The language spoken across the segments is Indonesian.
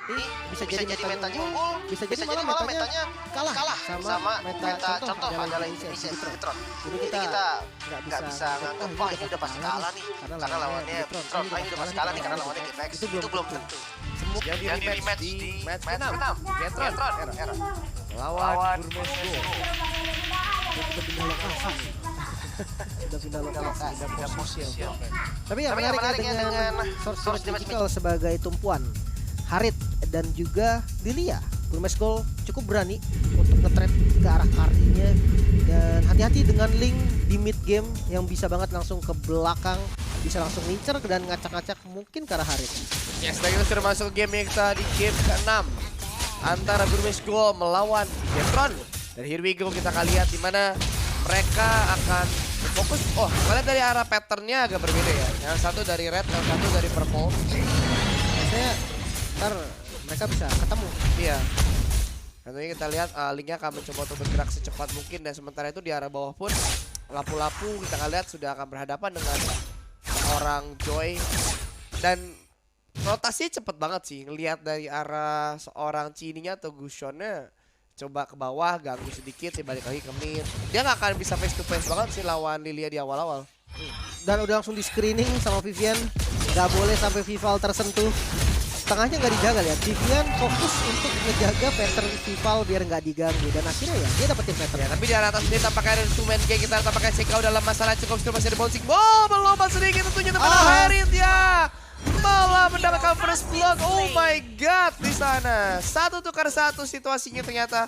Ini bisa jadi metanya unggul, bisa jadi malah metanya kalah sama meta contoh adalah Inisiasi Neutron. Jadi kita nggak bisa nganggap wah ini udah pasti kalah nih karena lawannya Neutron. Ini udah pasti kalah nih karena lawannya GPX. Itu belum tentu. Yang di rematch di match ke-6 Getron Era lawan Burmese Go. Sudah pindah lokasi. Sudah pindah lokasi, pindah posisi. Tapi yang menariknya dengan source magical sebagai tumpuan Harit dan juga Lilia, Burmese Go cukup berani untuk nge-trade ke arah carry-nya. Dan hati-hati dengan Link di mid game yang bisa banget langsung ke belakang, bisa langsung ngincer dan ngacak-ngacak mungkin ke arah Harit. Yes, kita sudah masuk ke game yang kita di game ke-6 antara Burmese Go melawan Getron. Dan here we go, kita akan lihat di mana mereka akan fokus. Oh, kalian dari arah patternnya agak berbeda ya. Yang satu dari red, yang satu dari purple. Biasanya ntar mereka bisa ketemu. Iya. Tentunya kita lihat Linknya akan mencoba untuk bergerak secepat mungkin. Dan sementara itu di arah bawah pun lapu-lapu kita akan lihat sudah akan berhadapan dengan seorang Joy. Dan rotasinya cepet banget sih. Ngelihat dari arah seorang Cininya atau Gushonnya, coba ke bawah, ganggu sedikit, balik lagi ke mid. Dia nggak akan bisa face to face banget sih lawan Lilia di awal-awal. Dan udah langsung di screening sama Vivian. Gak boleh sampai Vival tersentuh. Tengahnya nggak dijaga, lihat Vivian fokus untuk menjaga pattern Vival biar nggak diganggu. Dan akhirnya ya dia dapetin pattern. Ya, tapi di arah atas sendiri tampaknya ada two-man gang. Kita tampaknya Sekau dalam masalah cukup skill, masih ada bouncing ball. Melompat sedikit tentunya teman Harit ya. Malah mendapatkan first blood. Oh my god, di sana 1 tukar 1 situasinya ternyata.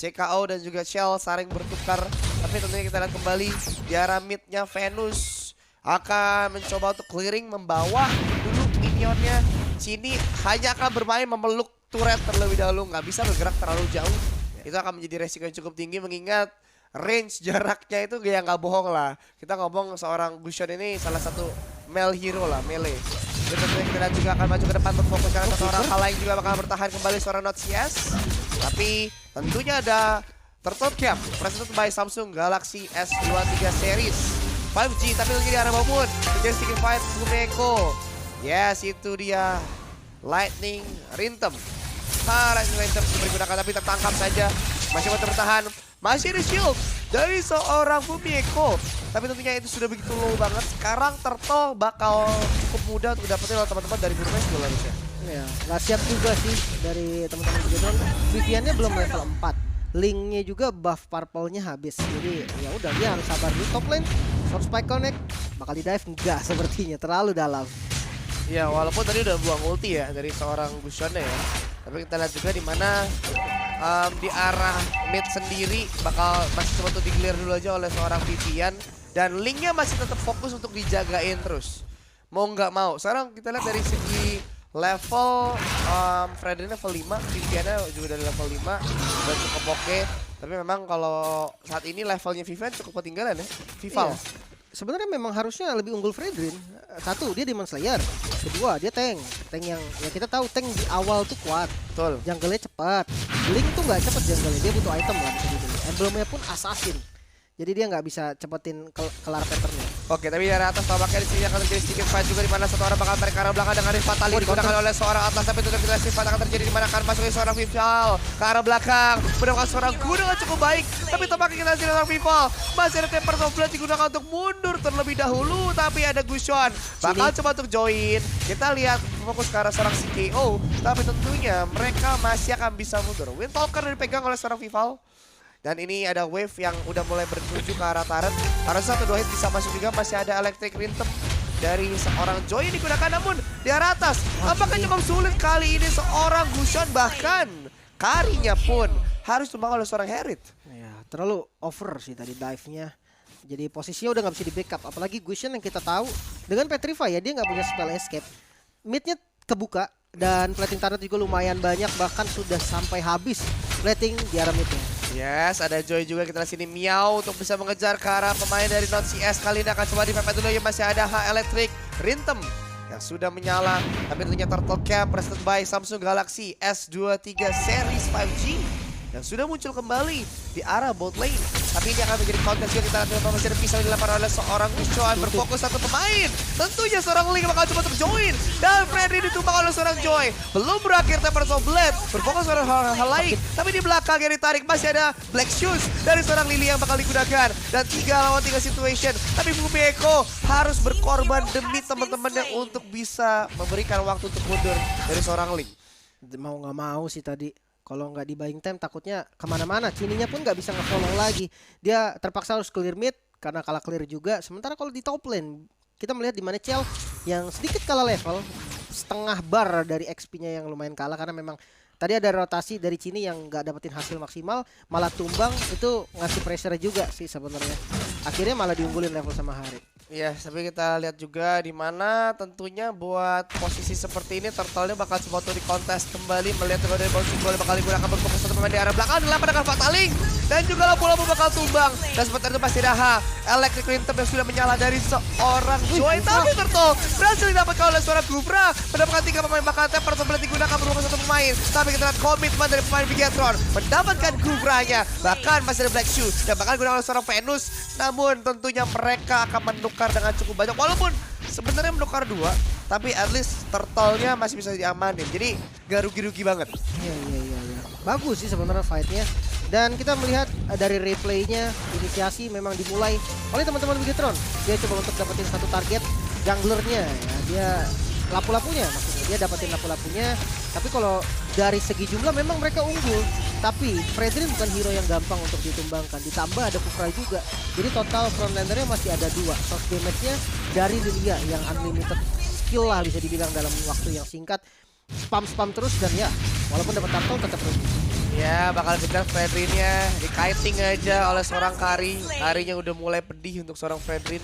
CKO dan juga Shell saling bertukar. Tapi tentunya kita lihat kembali di arah midnya Venus akan mencoba untuk clearing, membawa dulu minionnya. Sini hanya akan bermain memeluk turret terlebih dahulu, nggak bisa bergerak terlalu jauh. Itu akan menjadi resiko yang cukup tinggi mengingat range jaraknya itu ya nggak bohong lah. Kita ngomong seorang Gushon ini salah satu male hero lah, melee. Dan tentunya kita juga akan maju ke depan berfokus karena satu orang hal lain juga bakal bertahan kembali seorang NotCS. Tapi tentunya ada Turtle Cap presented by Samsung Galaxy S23 series 5G, tapi lagi di arah bawah pun terjadi sedikit fight Bumeko. Yes, itu dia Lightning Rhythm. Lightning Rhythm sudah digunakan tapi tertangkap saja. Masih mau bertahan. Masih ada shield dari seorang Bumeko. Tapi tentunya itu sudah begitu low banget. Sekarang Turtle bakal cukup mudah untuk dapetin oleh teman-teman dari Burmese Go harusnya. Ya, nggak siap juga sih dari teman-teman Gedron. Viviannya belum level 4. Linknya juga buff purple-nya habis. Jadi ya udah dia harus sabar di top lane. Short spike connect bakal di dive enggak sepertinya terlalu dalam. Ya, walaupun tadi udah buang ulti ya dari seorang Gushon ya. Tapi kita lihat juga di mana di arah mid sendiri bakal masih coba untuk di-clear dulu aja oleh seorang Vivian. Dan Linknya masih tetap fokus untuk dijagain terus. Mau nggak mau. Sekarang kita lihat dari segi level Freddy level 5, Viviannya juga dari level 5 dan cukup oke. Tapi memang kalau saat ini levelnya Vivian cukup ketinggalan ya. Vival. Iya. Sebenarnya memang harusnya lebih unggul Fredrin. Satu, dia Demon Slayer. Kedua, dia tank. Tank yang ya kita tahu tank di awal tuh kuat. Betul. Jungle-nya cepat. Link tuh nggak cepet jungle-nya. Dia butuh item lah bisa dibilang. Emblemnya pun assassin. Jadi dia nggak bisa cepetin kelar patternnya. Oke, tapi dari atas tampaknya di sini akan terjadi sedikit fight juga di mana satu orang bakal tarik ke arah belakang dengan Fatal digunakan oleh seorang Atlas, tapi itu kita lihat fight akan terjadi di mana akan masuk seorang Vival ke arah belakang mendapatkan seorang guna dengan cukup baik, tapi tampaknya kita lihat seorang Vival masih ada Temper of Blood digunakan untuk mundur terlebih dahulu, tapi ada Gushon bakal coba untuk join. Kita lihat fokus ke arah seorang CKO, tapi tentunya mereka masih akan bisa mundur. Windtalker dipegang oleh seorang Vival. Dan ini ada wave yang udah mulai menuju ke arah turret. Harusnya satu dua hit bisa masuk juga. Masih ada electric rhythm dari seorang Joy yang digunakan. Namun di arah atas apakah cukup sulit kali ini seorang Gushon. Bahkan karinya pun harus tumbang oleh seorang Harit. Ya, terlalu over sih tadi dive-nya. Jadi posisinya udah nggak bisa di backup. Apalagi Gushon yang kita tahu dengan Petrify ya dia nggak punya spell escape. Mid-nya kebuka dan plating turret juga lumayan banyak. Bahkan sudah sampai habis plating di arah mid-nya. Yes, ada Joy juga kita lihat sini Miao untuk bisa mengejar ke arah pemain dari NotCS. Kali ini akan coba dipepet dulu yang masih ada Electric Rhythm yang sudah menyala. Tapi tentunya Turtle Cap presented by Samsung Galaxy S23 series 5G yang sudah muncul kembali di arah bot lane. Tapi ini akan menjadi counter juga kita lihat masih ada pisau dilakukan oleh seorang Wishoan berfokus satu pemain. Tentunya seorang Link bakal coba untuk join. Dan Freddy ditumbang oleh seorang Joy. Belum berakhir Tempest of Blade. Berfokus pada hal-hal lain. Tapi di belakang yang ditarik masih ada Black Shoes dari seorang Lily yang bakal digunakan. Dan 3 lawan 3 situation. Tapi Fumiko harus berkorban demi teman-temannya untuk bisa memberikan waktu untuk mundur dari seorang Link. Mau nggak mau sih tadi. Kalau nggak di buying time takutnya kemana-mana. Cininya pun nggak bisa nge-follow lagi. Dia terpaksa harus clear mid karena kalah clear juga. Sementara kalau di top lane kita melihat di mana Chell yang sedikit kalah level, setengah bar dari XP-nya yang lumayan kalah karena memang tadi ada rotasi dari Cini yang nggak dapetin hasil maksimal, malah tumbang. Itu ngasih pressure juga sih sebenarnya. Akhirnya malah diunggulin level sama Harit. Iya, tapi kita lihat juga di mana tentunya buat posisi seperti ini Turtle-nya bakal coba untuk dikontes kembali, melihat dari bouncing ball bakal digunakan berfokus satu pemain di arah belakang dalam dengan Fataling dan juga lampu-lampu bakal tumbang. Dan seperti itu pasti ada Electric Rhythm yang sudah menyala dari seorang Joy. Tapi Turtle berhasil didapatkan oleh seorang Gufra, mendapatkan 3 pemain bakal tepar boleh digunakan berfokus satu pemain. Tapi kita lihat komitmen dari pemain Bigetron mendapatkan Gufranya, bahkan masih ada Black Shoe dan bakal digunakan oleh seorang Venus. Namun tentunya mereka akan menukar dengan cukup banyak, walaupun sebenarnya menukar 2, tapi at least Turtle-nya masih bisa diamanin, jadi gak rugi-rugi banget. Iya. Bagus sih sebenarnya fight-nya. Dan kita melihat dari replaynya, inisiasi memang dimulai oleh teman-teman Bigetron. Dia coba untuk dapetin satu target junglernya ya. Dia lapu-lapunya maksudnya, dia dapetin lapu-lapunya. Tapi kalau dari segi jumlah memang mereka unggul. Tapi Fredrin bukan hero yang gampang untuk ditumbangkan. Ditambah ada Kufra juga. Jadi total frontlanernya masih ada 2. Source damage-nya dari Lilia yang unlimited skill lah bisa dibilang dalam waktu yang singkat. Spam terus dan ya walaupun dapat turtle tetap rugi. Ya, bakal kita Fredrinnya di-kiting aja oleh seorang Kari. Karinya udah mulai pedih untuk seorang Fredrin.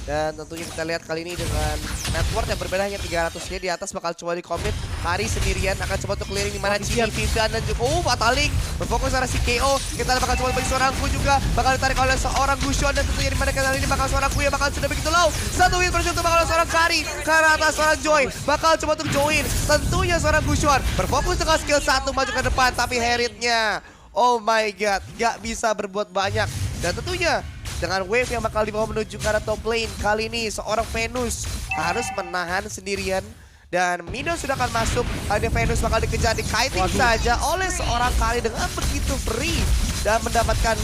Dan tentunya kita lihat kali ini dengan network yang berbeda hanya 300-nya di atas bakal coba di-commit. Kari sendirian akan coba untuk clearing di mana Cini, Vivian dan juga Fataling berfokus arah si KO. Kita bakal coba bagi seorang Ku juga bakal ditarik oleh seorang Gushon dan tentunya di mana kali ini bakal seorang Ku yang bakal sudah begitu low. Satu win berjumpa bakal seorang Kari ke arah atas seorang Joy bakal coba untuk join. Tentunya seorang Gushon berfokus dengan skill 1 maju ke depan, tapi Heritnya oh my god gak bisa berbuat banyak. Dan tentunya dengan wave yang bakal dibawa menuju ke arah top lane, kali ini seorang Venus harus menahan sendirian. Dan Mino sudah akan masuk, ada Venus bakal dikejar di kiting saja oleh seorang Kari dengan begitu free. Dan mendapatkan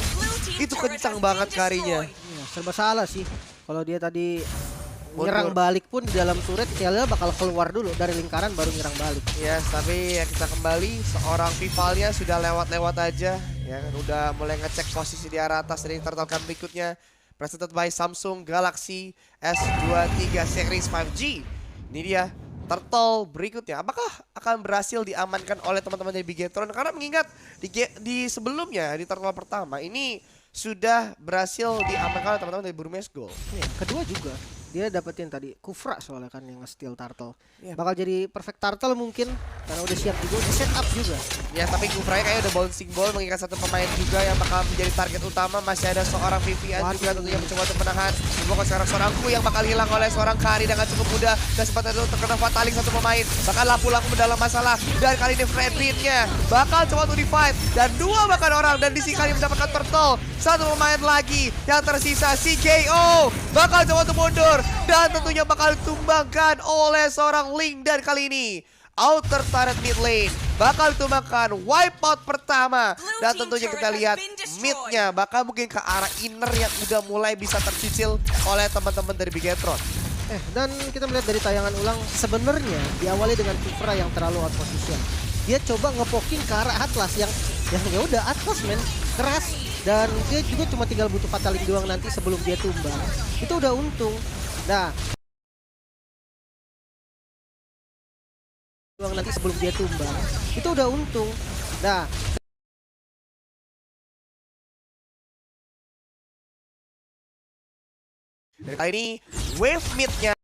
itu kencang banget Karinya. Ya, serba salah sih. Kalau dia tadi nyerang balik pun di dalam turret, dia bakal keluar dulu dari lingkaran baru nyerang balik. Ya, tapi ya kita kembali, seorang rivalnya sudah lewat-lewat aja. Ya kan udah mulai ngecek posisi di arah atas dari Turtle Cam berikutnya. Presented by Samsung Galaxy S23 Series 5G. Ini dia Turtle berikutnya. Apakah akan berhasil diamankan oleh teman-teman dari Bigetron? Karena mengingat di sebelumnya di Turtle pertama ini sudah berhasil diamankan oleh teman-teman dari Burmese Gold. Kedua juga dia dapetin tadi Kufra soalnya kan yang nge-steal Turtle. Bakal jadi perfect Turtle mungkin karena udah siap juga, udah set up juga. Ya, tapi Kufra kayaknya udah bouncing ball mengikat satu pemain juga yang bakal menjadi target utama. Masih ada seorang Vivian juga tentunya mencoba untuk menahan. Pokoknya sekarang seorang Ku yang bakal hilang oleh seorang Kari dengan cukup mudah. Dan sempat itu terkena Fataling satu pemain. Bahkan lampu-lampu mendalam masalah. Dan kali ini Fredrinnya bakal coba untuk di-fight. Dan 2 bahkan orang. Dan di sini kali mendapatkan Turtle. Satu pemain lagi yang tersisa si KO. Bakal coba untuk mundur. Dan tentunya bakal ditumbangkan oleh seorang Link. Dan kali ini outer turret mid lane bakal ditumbangkan wipeout pertama. Dan tentunya kita lihat midnya bakal mungkin ke arah inner yang udah mulai bisa tercicil oleh teman-teman dari Bigetron. Dan kita melihat dari tayangan ulang sebenarnya diawali dengan Kufra yang terlalu out position. Dia coba ngepoking ke arah Atlas yang ya udah Atlas men keras. Dan dia juga cuma tinggal butuh Fataling doang nanti sebelum dia tumbang. Itu udah untung. Nah, nanti sebelum dia tumbang. Itu udah untung. Nah, kali ini wave midnya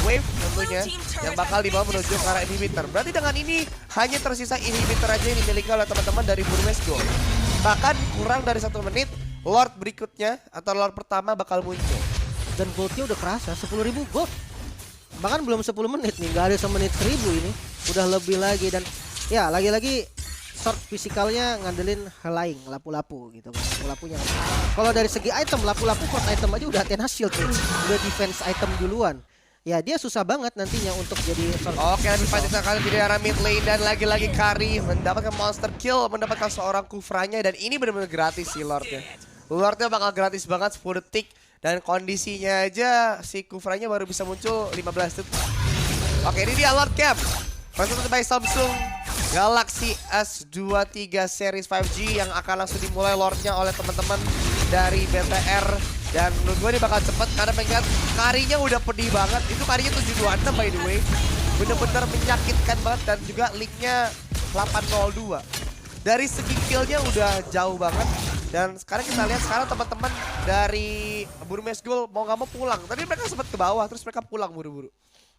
wave tentunya yang bakal dibawa menuju ke arah inhibitor. Berarti dengan ini hanya tersisa inhibitor aja yang dimiliki oleh teman-teman dari Burmese Gold. Bahkan kurang dari 1 menit Lord berikutnya atau Lord pertama bakal muncul. dan goldnya udah kerasa 10.000 gold. Bahkan belum 10 menit nih, nggak ada semenit 1000 ini. Udah lebih lagi dan ya lagi-lagi short fisikalnya ngandelin helaing, lapu-lapu gitu kan. Lapu-lapunya. Kalau dari segi item, lapu-lapu first item aja udah Athena Shield tuh. Udah defense item duluan. Ya dia susah banget nantinya untuk jadi short. Oke, lebih pasti sekali di daerah mid lane dan lagi-lagi Kari mendapatkan monster kill, mendapatkan seorang Kufranya dan ini benar-benar gratis sih Lordnya. Lordnya bakal gratis banget 10 detik dan kondisinya aja si Kufranya baru bisa muncul 15 detik. Oke, ini dia Lord Camp. Presented by Samsung Galaxy S23 series 5G yang akan langsung dimulai Lordnya oleh teman-teman dari BTR. Dan menurut gue ini bakal cepet karena mengingat Karinya udah pedih banget. Itu Karinya 726 by the way. Bener-bener menyakitkan banget dan juga linknya 802. Dari segi killnya udah jauh banget. Dan sekarang kita lihat sekarang teman-teman dari Burmese Gold mau gak mau pulang. Tadi mereka sempat ke bawah terus mereka pulang buru-buru.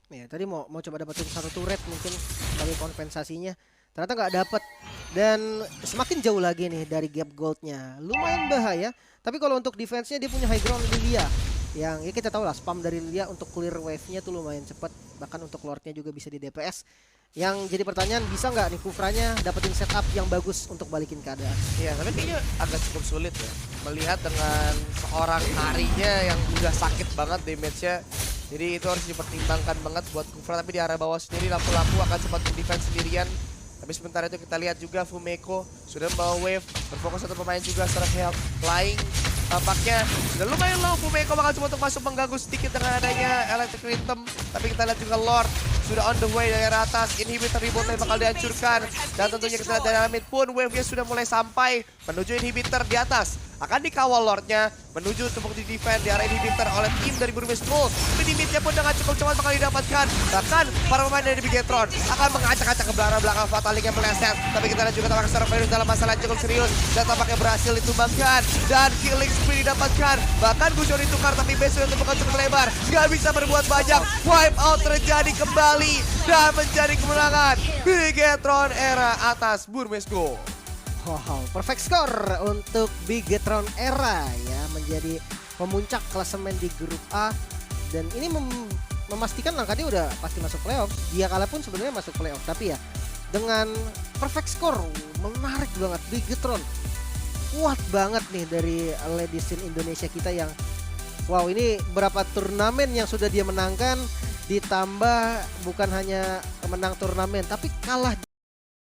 Ya, tadi mau coba dapetin satu turret mungkin sebagai kompensasinya. Ternyata nggak dapet. Dan semakin jauh lagi nih dari gap goldnya. Lumayan bahaya. Tapi kalau untuk defense-nya dia punya high ground Lilia. Yang ya kita tahu lah spam dari Lilia untuk clear wave-nya tuh lumayan cepat. Bahkan untuk Lord-nya juga bisa di DPS. Yang jadi pertanyaan bisa nggak nih Kufranya dapetin setup yang bagus untuk balikin keadaan. Iya, tapi kayaknya agak cukup sulit ya. Melihat dengan seorang Karinya yang udah sakit banget damage-nya. Jadi itu harus dipertimbangkan banget buat Kufra. Tapi di arah bawah sendiri lampu-lampu akan sempat defense sendirian. Tapi sementara itu kita lihat juga Fumeko sudah membawa wave. Berfokus satu pemain juga secara health. Flying tampaknya sudah lumayan low. Fumeko bakal coba untuk masuk mengganggu sedikit dengan adanya Electric Rhythm. Tapi kita lihat juga Lord sudah on the way dari arah atas. Inhibitor rebound bakal dihancurkan. Dan tentunya kita lihat dari mid pun wave-nya sudah mulai sampai menuju inhibitor di atas. Akan dikawal Lordnya menuju untuk di defend di arah inhibitor oleh tim dari Burmese Gold. Tapi di midnya pun dengan cukup cepat bakal didapatkan. Bahkan para pemain dari Bigetron akan mengacak-acak ke belakang Fatalik yang meleset. Tapi kita lihat juga tampaknya seorang Virus dalam masalah cukup serius. Dan tampaknya berhasil ditumbangkan. Dan killing spree didapatkan. Bahkan Gusion ditukar tapi base sudah terbuka cukup lebar. Gak bisa berbuat banyak. Wipe out terjadi kembali. Dan menjadi kemenangan Bigetron era atas Burmese Gold. Wow, perfect score untuk Bigetron era ya menjadi pemuncak klasemen di grup A dan ini memastikan langkah dia udah pasti masuk playoff. Dia kalah pun sebenarnya masuk playoff tapi ya dengan perfect score menarik banget. Bigetron kuat banget nih dari ladies scene Indonesia kita yang wow, ini berapa turnamen yang sudah dia menangkan ditambah bukan hanya menang turnamen tapi kalah